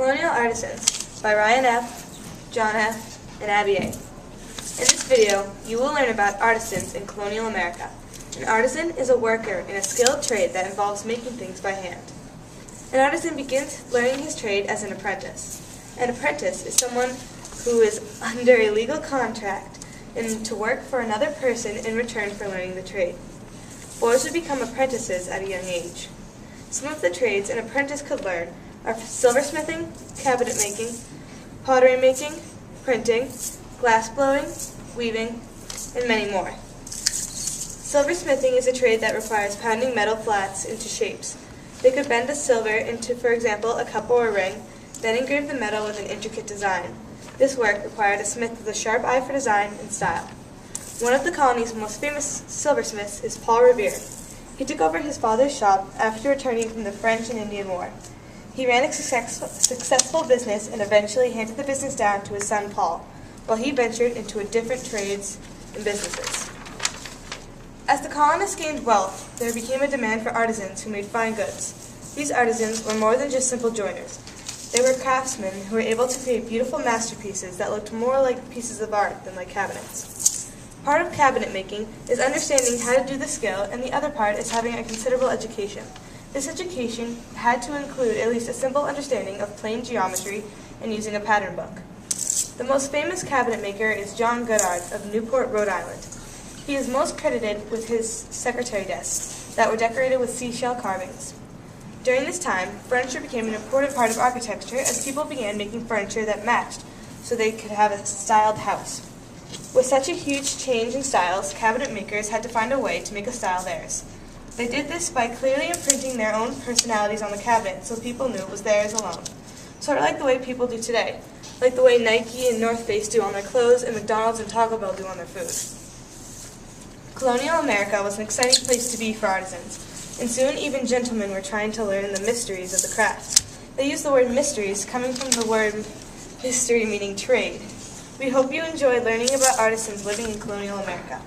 Colonial Artisans by Ryan F., John F., and Abby A. In this video, you will learn about artisans in colonial America. An artisan is a worker in a skilled trade that involves making things by hand. An artisan begins learning his trade as an apprentice. An apprentice is someone who is under a legal contract and to work for another person in return for learning the trade. Boys would become apprentices at a young age. Some of the trades an apprentice could learn are silversmithing, cabinet making, pottery making, printing, glass blowing, weaving, and many more. Silversmithing is a trade that requires pounding metal flats into shapes. They could bend the silver into, for example, a cup or a ring, then engrave the metal with an intricate design. This work required a smith with a sharp eye for design and style. One of the colony's most famous silversmiths is Revere. He took over his father's shop after returning from the French and Indian War. He ran a successful business and eventually handed the business down to his son Paul, while he ventured into different trades and businesses. As the colonists gained wealth, there became a demand for artisans who made fine goods. These artisans were more than just simple joiners. They were craftsmen who were able to create beautiful masterpieces that looked more like pieces of art than like cabinets. Part of cabinet making is understanding how to do the skill, and the other part is having a considerable education. This education had to include at least a simple understanding of plain geometry and using a pattern book. The most famous cabinet maker is Gerard of Newport, Rhode Island. He is most credited with his secretary desks that were decorated with seashell carvings. During this time, furniture became an important part of architecture as people began making furniture that matched so they could have a styled house. With such a huge change in styles, cabinet makers had to find a way to make a style theirs. They did this by clearly imprinting their own personalities on the cabinet so people knew it was theirs alone. Sort of like the way people do today, like the way Nike and North Face do on their clothes and McDonald's and Taco Bell do on their food. Colonial America was an exciting place to be for artisans, and soon even gentlemen were trying to learn the mysteries of the craft. They used the word mysteries coming from the word mystery meaning trade. We hope you enjoy learning about artisans living in colonial America.